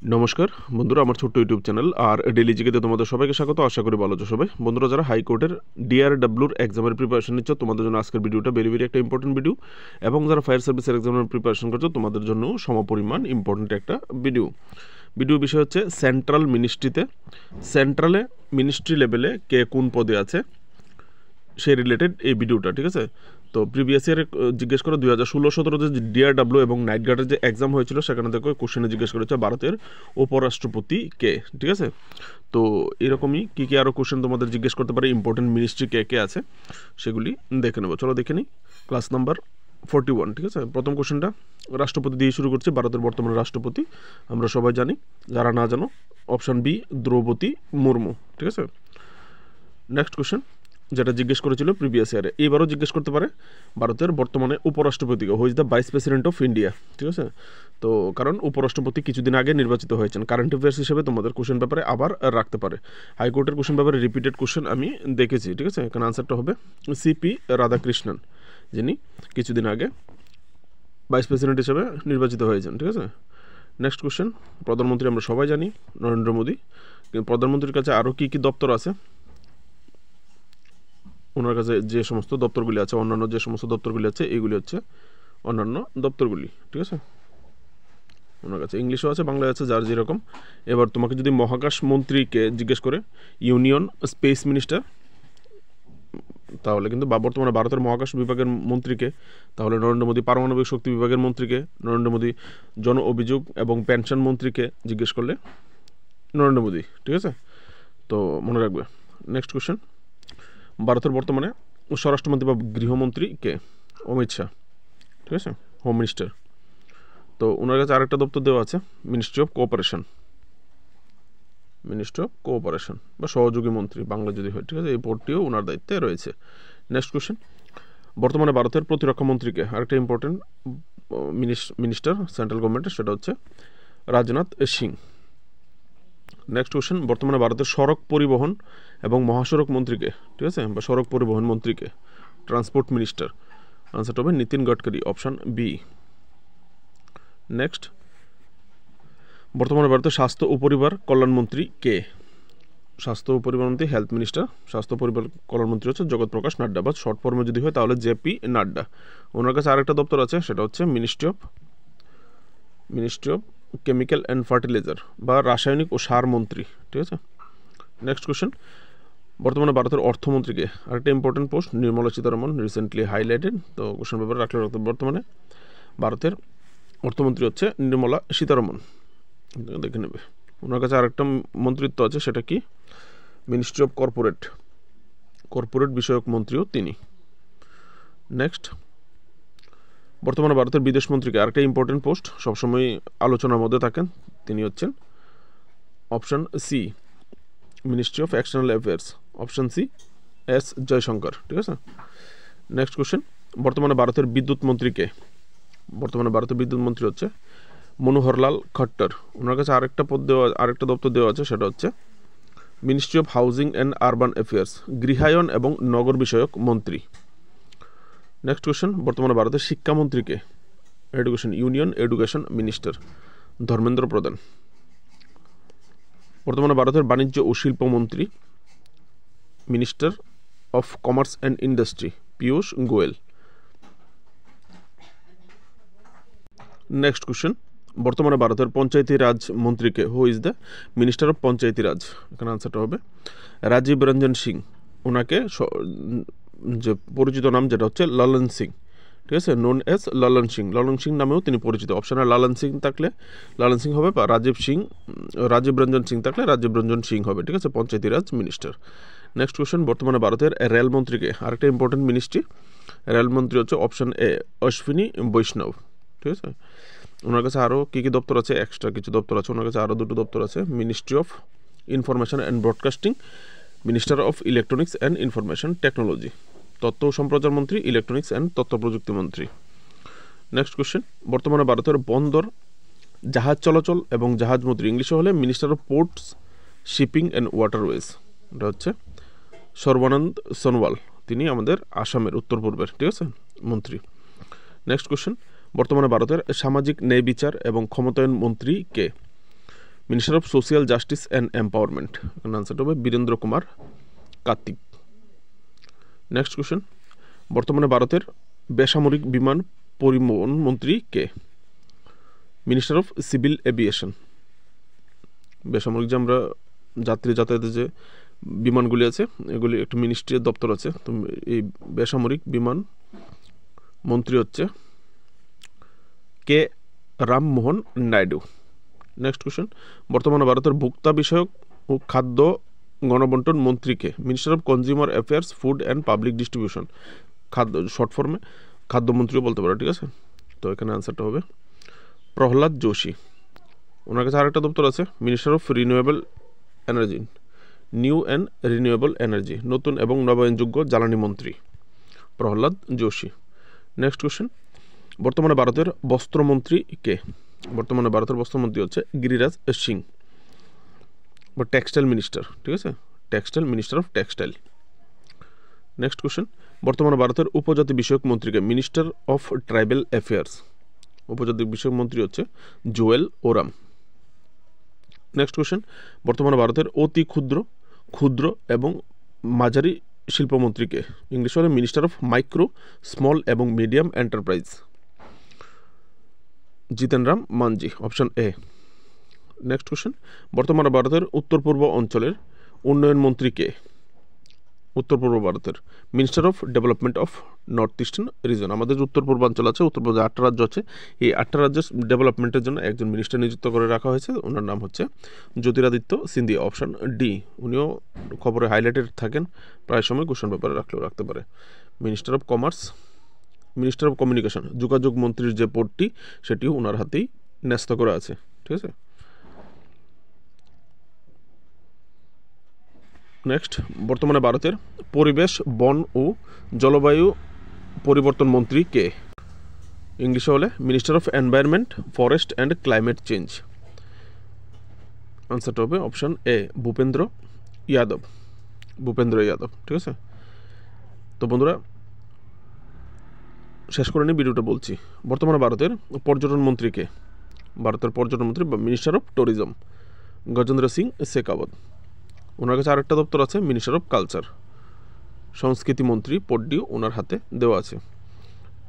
নমস্কার বন্ধুরা, আমার ছোট্ট ইউটিউব চ্যানেল আর ডেইলি জিকেতে তোমাদের সবাইকে স্বাগত। আশা করি ভালো আছো সবাই। বন্ধুরা, যারা হাইকোর্টের ডিআরডব্লিউর এক্সামের প্রিপারেশন নিচ্ছ, তোমাদের জন্য আজকের ভিডিওটা ভেরি একটা ইম্পর্টেন্ট ভিডিও, এবং যারা ফায়ার সার্ভিসের এক্সামের প্রিপারেশন করছো তোমাদের জন্য সমপরিমাণ ইম্পর্টেন্ট একটা ভিডিও বিষয় হচ্ছে সেন্ট্রালে মিনিস্ট্রি লেভেলে কে কোন পদে আছে সেই রিলেটেড এই ভিডিওটা, ঠিক আছে। তো প্রিভিয়াস ইয়ারে জিজ্ঞেস করে 2016-17 যে ডিআরডব্লিউ এবং নাইট গার্ডের যে এক্সাম হয়েছিল সেখানে দেখো কোশ্চেনে জিজ্ঞেস করেছে ভারতের উপরাষ্ট্রপতি কে, ঠিক আছে। তো এরকমই কী আরও কোশ্চেন তোমাদের জিজ্ঞেস করতে পারে, ইম্পর্টেন্ট মিনিস্ট্রি কে আছে সেগুলি দেখে নেবো। চলো দেখে নিই। ক্লাস নাম্বার 41, ঠিক আছে। প্রথম কোশ্চেনটা রাষ্ট্রপতি দিয়ে শুরু করছি। ভারতের বর্তমান রাষ্ট্রপতি আমরা সবাই জানি, যারা না জানো অপশান বি দ্রৌপদী মুর্মু, ঠিক আছে। নেক্সট কোশ্চেন যেটা জিজ্ঞেস করেছিল প্রিভিয়াস ইয়ারে, এবারও জিজ্ঞেস করতে পারে ভারতের বর্তমানে উপরাষ্ট্রপতিকে, who is the vice president of India, ঠিক আছে। তো কারণ উপরাষ্ট্রপতি কিছুদিন আগে নির্বাচিত হয়েছেন, কারেন্ট অ্যাফেয়ার্স হিসেবে তোমাদের কোশ্চেন পেপারে আবার রাখতে পারে। হাইকোর্টের কোশ্চেন পেপারে রিপিটেড কোশ্চেন আমি দেখেছি, ঠিক আছে। এখানে আনসারটা হবে সিপি রাধাকৃষ্ণন, যিনি কিছুদিন আগে ভাইস প্রেসিডেন্ট হিসেবে নির্বাচিত হয়েছেন, ঠিক আছে। নেক্সট কোশ্চেন, প্রধানমন্ত্রী আমরা সবাই জানি নরেন্দ্র মোদী, কিন্তু প্রধানমন্ত্রীর কাছে আরও কী দপ্তর আছে, ওনার কাছে যে সমস্ত দপ্তরগুলি আছে, অন্যান্য যে সমস্ত দপ্তরগুলি আছে এগুলি হচ্ছে অন্যান্য দপ্তরগুলি, ঠিক আছে। ওনার কাছে ইংলিশও আছে, বাংলায় আছে, যার যেরকম। এবার তোমাকে যদি মহাকাশ মন্ত্রীকে জিজ্ঞেস করে ইউনিয়ন স্পেস মিনিস্টার, তাহলে কিন্তু বর্তমানে ভারতের মহাকাশ বিভাগের মন্ত্রীকে, তাহলে নরেন্দ্র মোদী। পারমাণবিক শক্তি বিভাগের মন্ত্রীকে নরেন্দ্র মোদী। জন অভিযোগ এবং পেনশন মন্ত্রীকে জিজ্ঞেস করলে নরেন্দ্র মোদী, ঠিক আছে। তো মনে রাখবে। নেক্সট কোশ্চেন, ভারতের বর্তমানে স্বরাষ্ট্রমন্ত্রী বা গৃহমন্ত্রী কে? অমিত শাহ, ঠিক আছে, হোম মিনিস্টার। তো ওনার কাছে আরেকটা দপ্তর দেওয়া আছে, মিনিস্ট্রি অফ কোঅপারেশন বা সহযোগী মন্ত্রী বাংলা যদি হয়, ঠিক আছে। এই পদটিও ওনার দায়িত্বে রয়েছে। নেক্সট কোশ্চেন, বর্তমানে ভারতের প্রতিরক্ষা মন্ত্রীকে, আরেকটা ইম্পর্টেন্ট মিনিস্টার সেন্ট্রাল গভর্নমেন্টের, সেটা হচ্ছে রাজনাথ সিং। নেক্সট কোশ্চেন, বর্তমানে ভারতের সড়ক পরিবহন এবং মহাসড়ক মন্ত্রীকে, ঠিক আছে, বা সড়ক পরিবহন মন্ত্রীকে, ট্রান্সপোর্ট মিনিস্টার। আনসারটা হবে Nitin Gadkari, option B. Next, বর্তমানে ভারতের স্বাস্থ্য ও পরিবার কল্যাণ মন্ত্রী কে? স্বাস্থ্য ও পরিবার মন্ত্রী, হেলথ মিনিস্টার। স্বাস্থ্য পরিবার কল্যাণ মন্ত্রী হচ্ছে জগৎ প্রকাশ নাড্ডা, বা শর্ট ফর্মে যদি হয় তাহলে জেপি নাড্ডা। ওনার কাছে আরেকটা দপ্তর আছে, সেটা হচ্ছে ministry of chemical and fertiliser বা রাসায়নিক ও সার মন্ত্রী, ঠিক আছে। নেক্সট কোশ্চেন, বর্তমানে ভারতের অর্থমন্ত্রীকে, আরেকটা important post, Nirmala Sitharaman, recently highlighted. তো কোশ্চেন পেপারে রাখলে বর্তমানে ভারতের অর্থমন্ত্রী হচ্ছে নির্মলা সীতারমন, দেখে নেবে। ওনার কাছে আরেকটা মন্ত্রিত্ব আছে, সেটা কি? মিনিস্ট্রি অফ কর্পোরেট বিষয়ক মন্ত্রীও তিনি। নেক্সট, বর্তমানে ভারতের বিদেশ মন্ত্রীকে, আরেকটা ইম্পর্টেন্ট পোস্ট, সবসময় আলোচনার মধ্যে থাকেন, তিনি হচ্ছেন option C, ministry of external affairs, option C, S Jaishankar, ঠিক আছে। নেক্সট কোশ্চেন, বর্তমানে ভারতের বিদ্যুৎ মন্ত্রীকে? বর্তমানে ভারতের বিদ্যুৎ মন্ত্রী হচ্ছে মনোহরলাল খট্টর। ওনার কাছে আরেকটা দপ্তর দেওয়া আছে, সেটা হচ্ছে ministry of housing and urban affairs, গৃহায়ন এবং নগর বিষয়ক মন্ত্রী। নেক্সট কোশ্চেন, বর্তমানে ভারতের শিক্ষামন্ত্রীকে? Union education minister, Dharmendra Pradhan. বর্তমানে ভারতের বাণিজ্য ও শিল্প মন্ত্রী, minister of commerce and industry, Piyush Goyal. Next question, বর্তমানে ভারতের পঞ্চায়েতি রাজ মন্ত্রীকে? Who is the minister of panchayati raj? এখানে আনসারটা হবে রাজীব রঞ্জন সিং। ওনাকে যে পরিচিত নাম যেটা হচ্ছে ললন সিং, ঠিক আছে, নোন এস ললন সিং নামেও তিনি পরিচিত। অপশানে ললন সিং থাকলে ললন সিং হবে, বা রাজীব রঞ্জন সিং থাকলে রাজীব রঞ্জন সিং হবে, ঠিক আছে, পঞ্চায়েতি রাজ মিনিস্টার। নেক্সট কোশ্চেন, বর্তমানে ভারতের রেলমন্ত্রীকে? আরেকটা ইম্পর্টেন্ট মিনিস্ট্রি, রেলমন্ত্রী হচ্ছে অপশান এ অশ্বিনী বৈষ্ণব, ঠিক আছে। ওনার কাছে আরও কী দপ্তর আছে, এক্সট্রা কিছু দপ্তর আছে, ওনার কাছে আরও দুটো দপ্তর আছে, ministry of information and broadcasting, minister of electronics and information technology, তথ্য ও সম্প্রচার মন্ত্রী, ইলেকট্রনিক্স অ্যান্ড তথ্য প্রযুক্তি মন্ত্রী। নেক্সট কোশ্চেন, বর্তমানে ভারতের বন্দর, জাহাজ চলাচল এবং জাহাজ মন্ত্রী, ইংলিশে হলে minister of ports, shipping and waterways, এটা হচ্ছে সর্বানন্দ সোনোয়াল, তিনি আমাদের আসামের উত্তর পূর্বের, ঠিক আছে, মন্ত্রী। নেক্সট কোশ্চেন, বর্তমানে ভারতের সামাজিক ন্যায় বিচার এবং ক্ষমতায়ন মন্ত্রী কে? Minister of social justice and empowerment, এখানে আনসারটা হবে বীরেন্দ্র কুমার কার্তিক। নেক্সট কোশ্চেন, বর্তমানে ভারতের বেসামরিক বিমান পরিবহন মন্ত্রী কে? Minister of civil aviation. বেসামরিক যে আমরা যাত্রী যাতায়াতের যে বিমানগুলি আছে এগুলি একটা মিনিস্ট্রির দপ্তর আছে, তো এই বেসামরিক বিমান মন্ত্রী হচ্ছে কে রামমোহন নাইডু। নেক্সট কোশ্চেন, বর্তমানে ভারতের ভোক্তা বিষয়ক ও খাদ্য গণবন্টন মন্ত্রীকে? Minister of consumer affairs, food and public distribution, খাদ্য শর্ট ফর্মে খাদ্যমন্ত্রীও বলতে পারে, ঠিক আছে। তো এখানে আনসারটা হবে প্রহ্লাদ যোশী। ওনার কাছে আরেকটা দপ্তর আছে, minister of renewable energy, new and renewable energy, নতুন এবং নবায়নযোগ্য জ্বালানি মন্ত্রী প্রহ্লাদ যোশী। নেক্সট কোশ্চেন, বর্তমানে ভারতের বস্ত্রমন্ত্রী কে? বর্তমানে ভারতের বস্ত্রমন্ত্রী হচ্ছে গিরিরাজ সিং, বা টেক্সটাইল মিনিস্টার, ঠিক আছে, textile minister of textile. Next question, বর্তমানে ভারতের উপজাতি বিষয়ক মন্ত্রীকে? মিনিস্টার অফ ট্রাইবাল অ্যাফেয়ার্স, উপজাতি বিষয়ক মন্ত্রী হচ্ছে জোয়েল ওরাম। নেক্সট কোশ্চেন, বর্তমানে ভারতের অতি ক্ষুদ্র, ক্ষুদ্র এবং মাঝারি শিল্পমন্ত্রীকে? ইংলিশ হলে মিনিস্টার অফ মাইক্রো, স্মল এবং medium enterprise, Jiten Ram Munsey, option A. Next question, বর্তমানে ভারতের উত্তর পূর্ব অঞ্চলের উন্নয়ন মন্ত্রী কে? উত্তর পূর্ব ভারতের minister of development of north eastern reason. আমাদের যে উত্তর পূর্বাঞ্চল আছে, উত্তর পূর্বে 8টা রাজ্য আছে, এই 8টা রাজ্যের ডেভেলপমেন্টের জন্য একজন মিনিস্টার নিযুক্ত করে রাখা হয়েছে, ওনার নাম হচ্ছে জ্যোতিরাদিত্য সিন্ধিয়া, অপশন ডি। উনিও খবরে হাইলাইটেড থাকেন, প্রায় সময় কোশ্চেন পেপারে রাখলেও রাখতে পারে। Minister of commerce, minister of communication, যোগাযোগ মন্ত্রীর যে পদটি সেটিও ওনার হাতেই ন্যস্ত করা আছে, ঠিক আছে। নেক্সট, বর্তমানে ভারতের পরিবেশ, বন ও জলবায়ু পরিবর্তন মন্ত্রী কে? ইংলিশে হলে minister of environment, forest and climate change. আনসারটা হবে অপশন এ, ভূপেন্দ্র যাদব, ভূপেন্দ্র যাদব, ঠিক আছে। তো বন্ধুরা, শেষ করে নিয়ে ভিডিওটা বলছি। বর্তমানে ভারতের পর্যটন মন্ত্রী কে? ভারতের পর্যটন মন্ত্রী বা minister of tourism Gajendra Singh Shekhawat. ওনার কাছে আরেকটা দপ্তর আছে, মিনিস্টার অফ কালচার, সংস্কৃতি মন্ত্রী পদটিও ওনার হাতে দেওয়া আছে।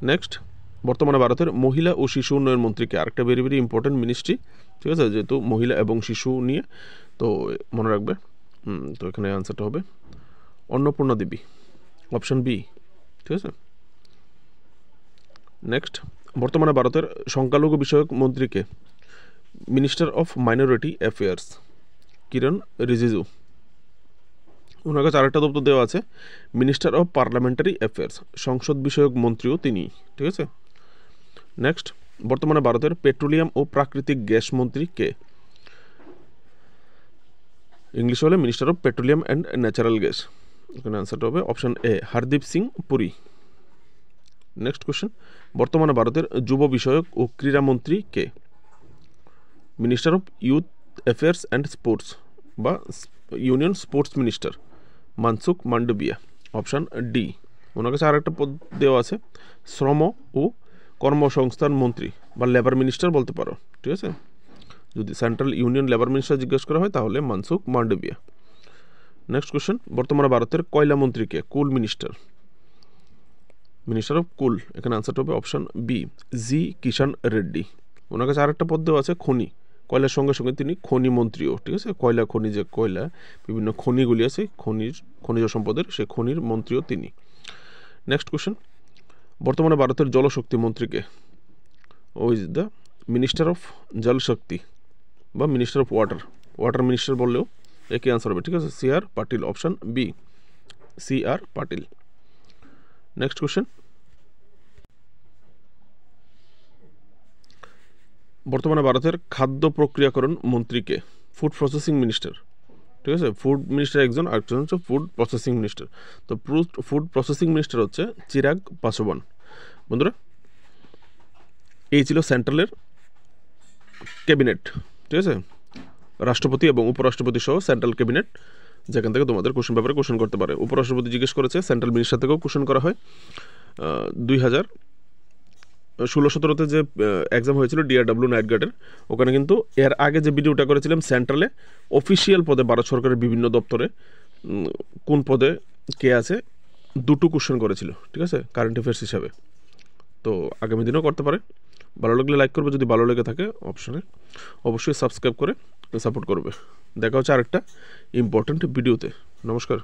নেক্সট, বর্তমানে ভারতের মহিলা ও শিশু উন্নয়ন মন্ত্রীকে? আরেকটা ভেরি ভেরি ইম্পর্টেন্ট মিনিস্ট্রি, ঠিক আছে, যেহেতু মহিলা এবং শিশু নিয়ে, তো মনে রাখবে। তো এখানে আনসারটা হবে অন্নপূর্ণা দেবী, অপশন বি, ঠিক আছে। নেক্সট, বর্তমানে ভারতের সংখ্যালঘু বিষয়ক মন্ত্রীকে? মিনিস্টার অফ মাইনরিটি অ্যাফেয়ার্স, কিরণ রিজিজু। ওনার কাছে আরেকটা দপ্তর দেওয়া আছে, মিনিস্টার অফ পার্লামেন্টারি অ্যাফেয়ার্স, সংসদ বিষয়ক মন্ত্রীও তিনি, ঠিক আছে। নেক্সট, বর্তমানে ভারতের পেট্রোলিয়াম ও প্রাকৃতিক গ্যাস মন্ত্রী কে? ইংলিশ হলে minister of petroleum and natural gas, এখানে আনসারটা হবে option A, Hardeep Singh Puri. Next question, বর্তমানে ভারতের যুব বিষয়ক ও ক্রীড়া মন্ত্রী কে? Minister of youth affairs and sports বা union sports minister Mansukh Mandaviya, option D. ওনার কাছে আরেকটা পদ দেওয়া আছে, শ্রম ও কর্মসংস্থান মন্ত্রী বা লেবার মিনিস্টার বলতে পারো, ঠিক আছে। যদি সেন্ট্রাল ইউনিয়ন লেবার মিনিস্টার জিজ্ঞেস করা হয় তাহলে মনসুখ মান্ডভিয়া। নেক্সট কোশ্চেন, বর্তমানে ভারতের কয়লা মন্ত্রীকে? কুল মিনিস্টার, মিনিস্টার অফ কুল, এখানে আনসারটা হবে অপশান বি, জি কিষাণ রেড্ডি। ওনার কাছে আরেকটা পদ দেওয়া আছে খনি, কয়লার সঙ্গে সঙ্গে তিনি খনি মন্ত্রীও, ঠিক আছে, কয়লা খনি, যে কয়লা বিভিন্ন খনিগুলি আছে খনিজ সম্পদের, সেই খনির মন্ত্রীও তিনি। নেক্সট কোশ্চেন, বর্তমানে ভারতের জলশক্তি মন্ত্রীকে? ও ইজ দ্য মিনিস্টার অফ জলশক্তি বা মিনিস্টার অফ ওয়াটার মিনিস্টার বললেও একই আনসার হবে, ঠিক আছে, সি আর পাটিল, অপশান বি, সি আর পাটিল। নেক্সট কোশ্চেন, বর্তমানে ভারতের খাদ্য প্রক্রিয়াকরণ মন্ত্রীকে? ফুড প্রসেসিং মিনিস্টার, ঠিক আছে, ফুড মিনিস্টার একজন, আরেকজন হচ্ছে ফুড প্রসেসিং মিনিস্টার। তো ফুড প্রসেসিং মিনিস্টার হচ্ছে চিরাগ পাসওয়ান। বন্ধুরা, এই ছিল সেন্ট্রালের ক্যাবিনেট, ঠিক আছে, রাষ্ট্রপতি এবং উপরাষ্ট্রপতি সহ সেন্ট্রাল ক্যাবিনেট, যেখান থেকে তোমাদের কোশ্চেন পেপারে কোশ্চেন করতে পারে। উপরাষ্ট্রপতি জিজ্ঞেস করেছে, সেন্ট্রাল মিনিস্টার থেকেও কোশ্চেন করা হয়। 16-17-তে যে এক্সাম হয়েছিল DRW নাইট গার্ডের, ওখানে কিন্তু এর আগে যে ভিডিওটা করেছিলাম সেন্ট্রালে অফিসিয়াল পদে ভারত সরকারের বিভিন্ন দপ্তরে কোন পদে কে আছে, 2টো কোশ্চেন করেছিল, ঠিক আছে, কারেন্ট অ্যাফেয়ার্স হিসাবে। তো আগামী দিনেও করতে পারে। ভালো লাগলে লাইক করবে, যদি ভালো লেগে থাকে অপশনে অবশ্যই সাবস্ক্রাইব করে সাপোর্ট করবে। দেখা হচ্ছে আরেকটা ইম্পর্ট্যান্ট ভিডিওতে। নমস্কার।